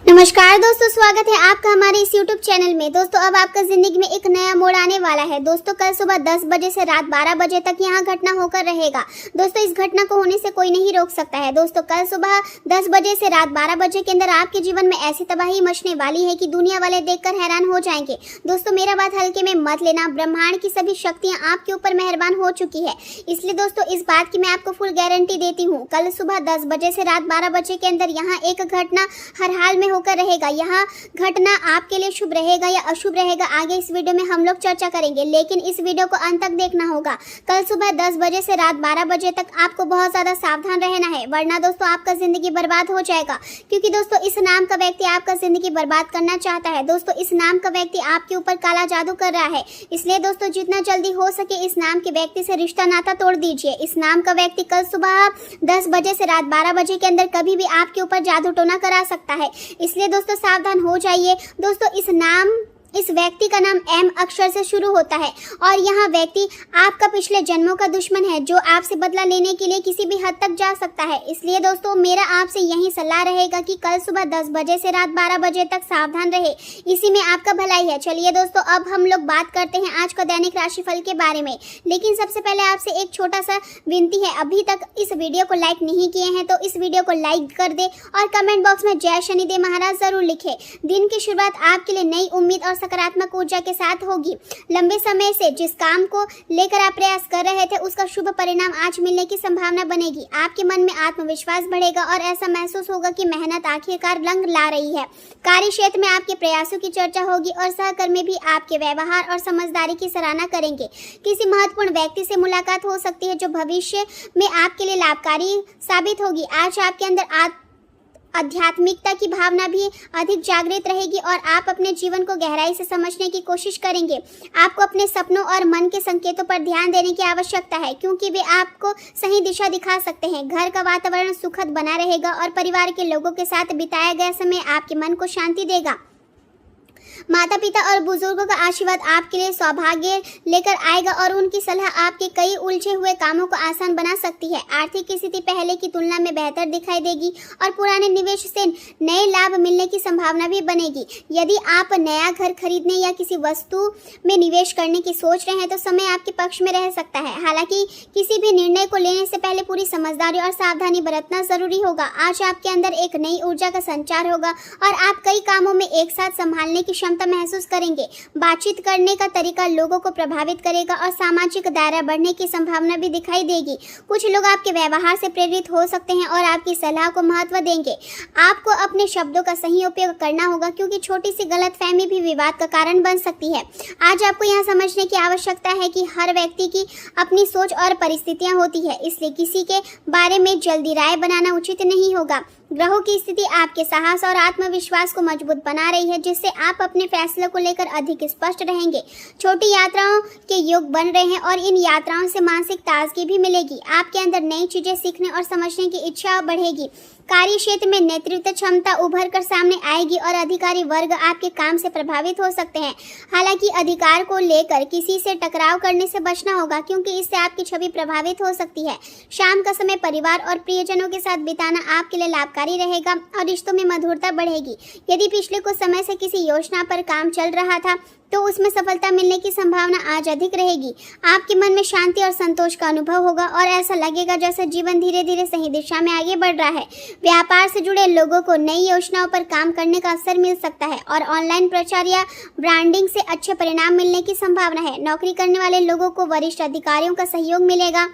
नमस्कार दोस्तों, स्वागत है आपका हमारे इस YouTube चैनल में। दोस्तों अब आपका जिंदगी में एक नया मोड़ आने वाला है। दोस्तों कल सुबह 10 बजे से रात 12 बजे तक यहाँ घटना होकर रहेगा। दोस्तों इस घटना को होने से कोई नहीं रोक सकता है। दोस्तों कल सुबह 10 बजे से रात 12 बजे के अंदर आपके जीवन में ऐसी तबाही मचने वाली है कि दुनिया वाले देखकर हैरान हो जाएंगे। दोस्तों मेरा बात हल्के में मत लेना, ब्रह्मांड की सभी शक्तियाँ आपके ऊपर मेहरबान हो चुकी है। इसलिए दोस्तों इस बात की मैं आपको फुल गारंटी देती हूँ, कल सुबह 10 बजे से रात 12 बजे के अंदर यहाँ एक घटना हर हाल में होकर रहेगा। यहाँ घटना आपके लिए शुभ रहेगा या अशुभ रहेगा, आगे इस वीडियो में हम लोग चर्चा करेंगे, लेकिन इस वीडियो को अंत तक देखना होगा। कल सुबह 10 बजे से रात 12 बजे तक आपको बहुत ज्यादा सावधान रहना है, वरना दोस्तों आपका जिंदगी बर्बाद हो जाएगा। क्योंकि दोस्तों इस नाम का व्यक्ति आपका जिंदगी बर्बाद करना चाहता है। दोस्तों इस नाम का व्यक्ति आपके ऊपर काला जादू कर रहा है। इसलिए दोस्तों जितना जल्दी हो सके इस नाम के व्यक्ति से रिश्ता नाता तोड़ दीजिए। इस नाम का व्यक्ति कल सुबह 10 बजे से रात 12 बजे के अंदर कभी भी आपके ऊपर जादू टोना करा सकता है। इसलिए दोस्तों सावधान हो जाइए। दोस्तों इस व्यक्ति का नाम एम अक्षर से शुरू होता है और यह व्यक्ति आपका पिछले जन्मों का दुश्मन है, जो आपसे बदला लेने के लिए किसी भी हद तक जा सकता है। इसलिए दोस्तों मेरा आपसे यही सलाह रहेगा कि कल सुबह 10 बजे से रात 12 बजे तक सावधान रहे, इसी में आपका भलाई है। चलिए दोस्तों अब हम लोग बात करते हैं आज का दैनिक राशिफल के बारे में, लेकिन सबसे पहले आपसे एक छोटा सा विनती है, अभी तक इस वीडियो को लाइक नहीं किए हैं तो इस वीडियो को लाइक कर दे और कमेंट बॉक्स में जय शनिदेव महाराज जरूर लिखे। दिन की शुरुआत आपके लिए नई उम्मीद और सकारात्मक ऊर्जा के साथ होगी। लंबे समय से जिस काम को लेकर आप प्रयास कर रहे थे उसका शुभ परिणाम आज मिलने की संभावना बनेगी। आपके मन में आत्मविश्वास बढ़ेगा और ऐसा महसूस होगा कि मेहनत आखिरकार रंग ला रही है। कार्य क्षेत्र में आपके प्रयासों की चर्चा होगी और सहकर्मी भी आपके व्यवहार और समझदारी की सराहना करेंगे। किसी महत्वपूर्ण व्यक्ति से मुलाकात हो सकती है जो भविष्य में आपके लिए लाभकारी साबित होगी। आज आपके अंदर आध्यात्मिकता की भावना भी अधिक जागृत रहेगी और आप अपने जीवन को गहराई से समझने की कोशिश करेंगे। आपको अपने सपनों और मन के संकेतों पर ध्यान देने की आवश्यकता है, क्योंकि वे आपको सही दिशा दिखा सकते हैं। घर का वातावरण सुखद बना रहेगा और परिवार के लोगों के साथ बिताया गया समय आपके मन को शांति देगा। माता पिता और बुजुर्गों का आशीर्वाद आपके लिए सौभाग्य लेकर आएगा और उनकी सलाह आपके कई उलझे हुए कामों को आसान बना सकती है। आर्थिक स्थिति पहले की तुलना में बेहतर दिखाई देगी और पुराने निवेश से नए लाभ मिलने की संभावना भी बनेगी। यदि आप नया घर खरीदने या किसी वस्तु में निवेश करने की सोच रहे हैं तो समय आपके पक्ष में रह सकता है। हालांकि किसी भी निर्णय को लेने से पहले पूरी समझदारी और सावधानी बरतना जरूरी होगा। आज आपके अंदर एक नई ऊर्जा का संचार होगा और आप कई कामों में एक साथ संभालने की क्षमता महसूस करेंगे। बातचीत करने का तरीका लोगों को प्रभावित करेगा और सामाजिक दायरा बढ़ने की संभावना भी दिखाई देगी। कुछ लोग आपके व्यवहार से प्रेरित हो सकते हैं और आपकी सलाह को महत्व देंगे। आपको अपने शब्दों का सही उपयोग करना होगा, क्योंकि छोटी सी गलतफहमी भी विवाद का कारण बन सकती है। आज आपको यह समझने की आवश्यकता है कि हर व्यक्ति की अपनी सोच और परिस्थितियां होती है, इसलिए किसी के बारे में जल्दी राय बनाना उचित नहीं होगा। ग्रहों की स्थिति आपके साहस और आत्मविश्वास को मजबूत बना रही है, जिससे आप अपने फैसलों को लेकर अधिक स्पष्ट रहेंगे। छोटी यात्राओं के योग बन रहे हैं और इन यात्राओं से मानसिक ताजगी भी मिलेगी। आपके अंदर नई चीजें सीखने और समझने की इच्छा बढ़ेगी। कार्य क्षेत्र में नेतृत्व क्षमता उभर कर सामने आएगी और अधिकारी वर्ग आपके काम से प्रभावित हो सकते हैं। हालांकि अधिकार को लेकर किसी से टकराव करने से बचना होगा, क्योंकि इससे आपकी छवि प्रभावित हो सकती है। शाम का समय परिवार और प्रियजनों के साथ बिताना आपके लिए लाभकारी रहेगा और रिश्तों में मधुरता बढ़ेगी। यदि पिछले कुछ समय से किसी योजना पर काम चल रहा था तो उसमें सफलता मिलने की संभावना आज अधिक रहेगी। आपके मन में शांति और संतोष का अनुभव होगा और ऐसा लगेगा जैसे जीवन धीरे धीरे सही दिशा में आगे बढ़ रहा है। व्यापार से जुड़े लोगों को नई योजनाओं पर काम करने का अवसर मिल सकता है और ऑनलाइन प्रचार या ब्रांडिंग से अच्छे परिणाम मिलने की संभावना है। नौकरी करने वाले लोगों को वरिष्ठ अधिकारियों का सहयोग मिलेगा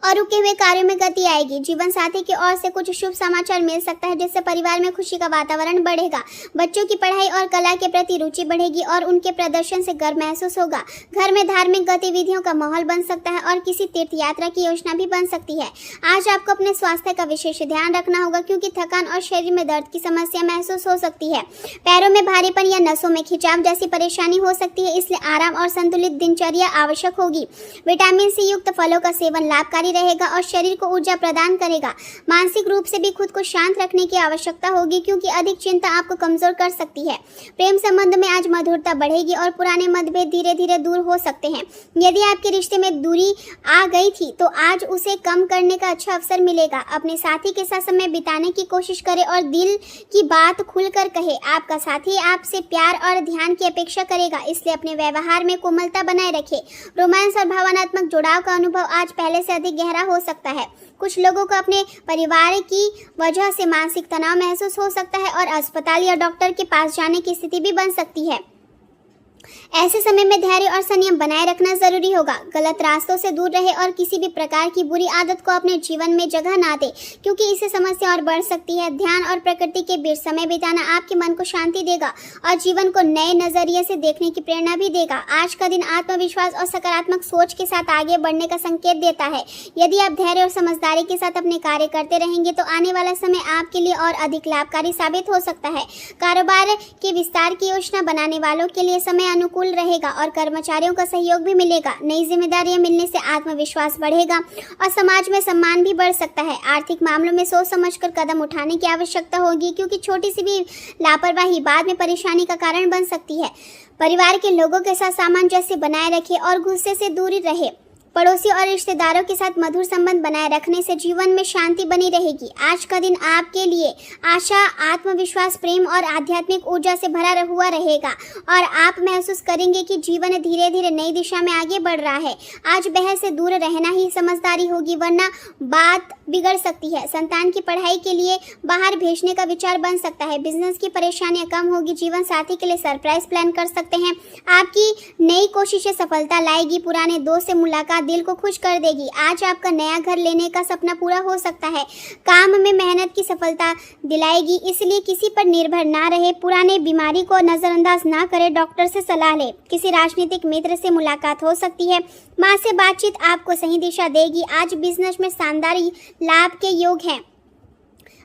और रुके हुए कार्यों में गति आएगी। जीवन साथी की ओर से कुछ शुभ समाचार मिल सकता है, जिससे परिवार में खुशी का वातावरण बढ़ेगा। बच्चों की पढ़ाई और कला के प्रति रुचि बढ़ेगी और उनके प्रदर्शन से गर्व महसूस होगा। घर में धार्मिक गतिविधियों का माहौल बन सकता है और किसी तीर्थ यात्रा की योजना भी बन सकती है। आज आपको अपने स्वास्थ्य का विशेष ध्यान रखना होगा, क्योंकि थकान और शरीर में दर्द की समस्या महसूस हो सकती है। पैरों में भारीपन या नसों में खिंचाव जैसी परेशानी हो सकती है, इसलिए आराम और संतुलित दिनचर्या आवश्यक होगी। विटामिन सी युक्त फलों का सेवन लाभकारी जारी रहेगा और शरीर को ऊर्जा प्रदान करेगा। मानसिक रूप से भी खुद को शांत रखने की आवश्यकता होगी क्योंकि अधिक चिंता आपको कमजोर कर सकती है। प्रेम संबंध में आज मधुरता बढ़ेगी और पुराने मतभेद धीरे धीरे दूर हो सकते हैं। यदि आपके रिश्ते में दूरी आ गई थी तो आज उसे कम करने का अच्छा अवसर मिलेगा। अपने साथी के साथ समय बिताने की कोशिश करें और दिल की बात खुलकर कहे। आपका साथी आपसे प्यार और ध्यान की अपेक्षा करेगा, इसलिए अपने व्यवहार में कोमलता बनाए रखें। रोमांस और भावनात्मक जुड़ाव का अनुभव आज पहले से अधिक गहरा हो सकता है। कुछ लोगों को अपने परिवार की वजह से मानसिक तनाव महसूस हो सकता है और अस्पताल या डॉक्टर के पास जाने की स्थिति भी बन सकती है। ऐसे समय में धैर्य और संयम बनाए रखना जरूरी होगा। गलत रास्तों से दूर रहे और किसी भी प्रकार की बुरी आदत को अपने जीवन में जगह ना दे क्योंकि इससे समस्या और बढ़ सकती है। ध्यान और प्रकृति के बीच समय बिताना आपके मन को शांति देगा और जीवन को नए नजरिए से देखने की प्रेरणा भी देगा। आज का दिन आत्मविश्वास और सकारात्मक सोच के साथ आगे बढ़ने का संकेत देता है। यदि आप धैर्य और समझदारी के साथ अपने कार्य करते रहेंगे तो आने वाला समय आपके लिए और अधिक लाभकारी साबित हो सकता है। कारोबार के विस्तार की योजना बनाने वालों के लिए समय अनुकूल रहेगा और कर्मचारियों का सहयोग भी मिलेगा। नई जिम्मेदारियां मिलने से आत्मविश्वास बढ़ेगा और समाज में सम्मान भी बढ़ सकता है। आर्थिक मामलों में सोच समझकर कदम उठाने की आवश्यकता होगी क्योंकि छोटी सी भी लापरवाही बाद में परेशानी का कारण बन सकती है। परिवार के लोगों के साथ सामंजस्य बनाए रखें और गुस्से से दूरी रहे। पड़ोसी और रिश्तेदारों के साथ मधुर संबंध बनाए रखने से जीवन में शांति बनी रहेगी। आज का दिन आपके लिए आशा, आत्मविश्वास, प्रेम और आध्यात्मिक ऊर्जा से भरा हुआ रहेगा और आप महसूस करेंगे कि जीवन धीरे धीरे नई दिशा में आगे बढ़ रहा है। आज बहस से दूर रहना ही समझदारी होगी वरना बात बिगड़ सकती है। संतान की पढ़ाई के लिए बाहर भेजने का विचार बन सकता है। बिजनेस की परेशानियां कम होगी। जीवन साथी के लिए सरप्राइज प्लान कर सकते हैं। आपकी नई कोशिशें सफलता लाएगी। पुराने दोस्त से मुलाकात दिल को खुश कर देगी। आज आपका नया घर लेने का सपना पूरा हो सकता है। काम में मेहनत की सफलता दिलाएगी, इसलिए किसी पर निर्भर ना रहे। पुराने बीमारी को नजरअंदाज ना करें, डॉक्टर से सलाह लें। किसी राजनीतिक मित्र से मुलाकात हो सकती है। माँ से बातचीत आपको सही दिशा देगी। आज बिजनेस में शानदार लाभ के योग हैं।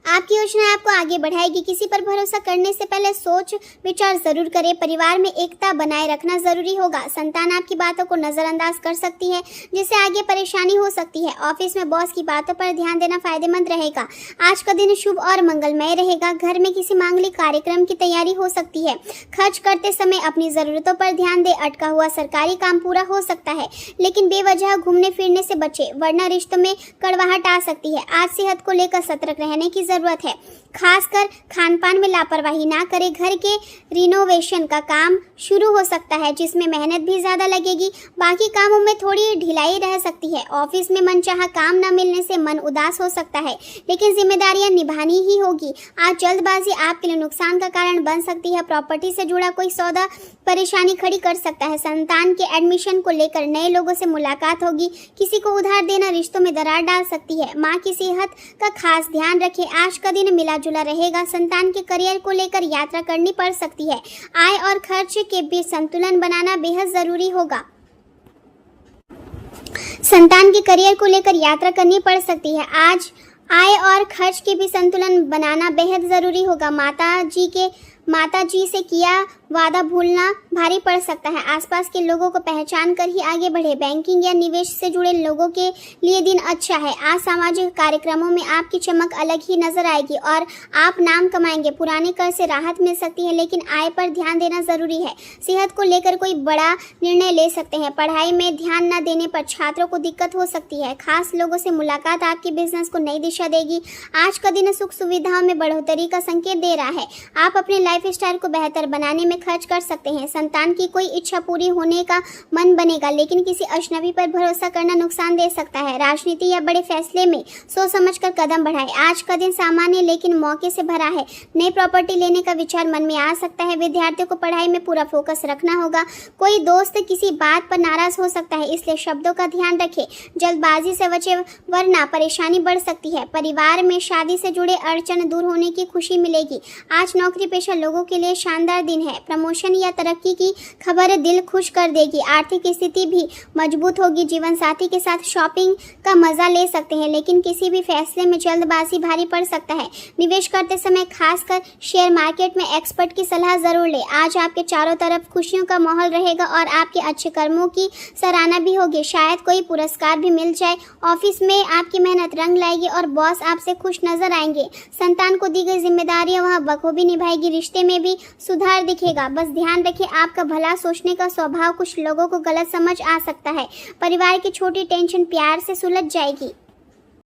आपकी योजना आपको आगे बढ़ाएगी। किसी पर भरोसा करने से पहले सोच विचार जरूर करें। परिवार में एकता बनाए रखना जरूरी होगा। संतान आपकी बातों को नजरअंदाज कर सकती है जिससे आगे परेशानी हो सकती है। ऑफिस में बॉस की बातों पर ध्यान देना फायदेमंद रहेगा। आज का दिन शुभ और मंगलमय रहेगा। घर में किसी मांगलिक कार्यक्रम की तैयारी हो सकती है। खर्च करते समय अपनी जरूरतों पर ध्यान दें। अटका हुआ सरकारी काम पूरा हो सकता है, लेकिन बेवजह घूमने फिरने से बचें वरना रिश्तों में कड़वाहट आ सकती है। आज सेहत को लेकर सतर्क रहने की जरूरत है। खासकर खान पान में लापरवाही ना करें। घर के रिनोवेशन का काम शुरू हो सकता है जिसमें मेहनत भी ज्यादा लगेगी। बाकी कामों में थोड़ी ढिलाई रह सकती है। ऑफिस में मनचाहा काम न मिलने से मन उदास हो सकता है, लेकिन जिम्मेदारियां निभानी ही होगी। आज जल्दबाजी आपके लिए नुकसान का कारण बन सकती है। प्रॉपर्टी से जुड़ा कोई सौदा परेशानी खड़ी कर सकता है। संतान के एडमिशन को लेकर नए लोगों से मुलाकात होगी। किसी को उधार देना रिश्तों में दरार डाल सकती है। माँ की सेहत का खास ध्यान रखें। आज का दिन मिला जुला रहेगा। संतान के करियर को लेकर यात्रा करनी पड़ सकती है। आय और खर्च के बीच संतुलन बनाना बेहद जरूरी होगा। संतान के करियर को लेकर यात्रा करनी पड़ सकती है। आज आय और खर्च के बीच संतुलन बनाना बेहद जरूरी होगा। माता जी से किया वादा भूलना भारी पड़ सकता है। आसपास के लोगों को पहचान कर ही आगे बढ़े। बैंकिंग या निवेश से जुड़े लोगों के लिए दिन अच्छा है। आज सामाजिक कार्यक्रमों में आपकी चमक अलग ही नजर आएगी और आप नाम कमाएंगे। पुराने कर से राहत मिल सकती है, लेकिन आय पर ध्यान देना जरूरी है। सेहत को लेकर कोई बड़ा निर्णय ले सकते हैं। पढ़ाई में ध्यान न देने पर छात्रों को दिक्कत हो सकती है। खास लोगों से मुलाकात आपके बिजनेस को नई दिशा देगी। आज का दिन सुख सुविधाओं में बढ़ोतरी का संकेत दे रहा है। आप अपने लाइफ स्टाइल को बेहतर बनाने में खर्च कर सकते हैं। संतान की कोई इच्छा पूरी होने का मन बनेगा, लेकिन किसी अजनबी पर भरोसा करना नुकसान दे सकता है। राजनीति या बड़े फैसले में सोच समझकर कदम बढ़ाएं। आज का दिन सामान्य लेकिन मौके से भरा है। नई प्रॉपर्टी लेने का विचार मन में आ सकता है। विद्यार्थियों को पढ़ाई में पूरा फोकस रखना होगा। कोई दोस्त किसी बात पर नाराज हो सकता है, इसलिए शब्दों का ध्यान रखें। जल्दबाजी से बचें वरना परेशानी बढ़ सकती है। परिवार में शादी से जुड़े अड़चन दूर होने की खुशी मिलेगी। आज नौकरी पेशा लोगों के लिए शानदार दिन है। प्रमोशन या तरक्की की खबर दिल खुश कर देगी। आर्थिक स्थिति भी मजबूत होगी। जीवन साथी के साथ शॉपिंग का मजा ले सकते हैं, लेकिन किसी भी फैसले में जल्दबाजी भारी पड़ सकता है। निवेश करते समय खासकर शेयर मार्केट में एक्सपर्ट की सलाह जरूर ले। आज आपके चारों तरफ खुशियों का माहौल रहेगा और आपके अच्छे कर्मों की सराहना भी होगी। शायद कोई पुरस्कार भी मिल जाए। ऑफिस में आपकी मेहनत रंग लाएगी और बॉस आपसे खुश नजर आएंगे। संतान को दी गई जिम्मेदारियां वह बखूबी निभाएगी। रिश्ते में भी सुधार दिखेगा। बस ध्यान रखें, आपका भला सोचने का स्वभाव कुछ लोगों को गलत समझ आ सकता है। परिवार की छोटी टेंशन प्यार से सुलझ जाएगी।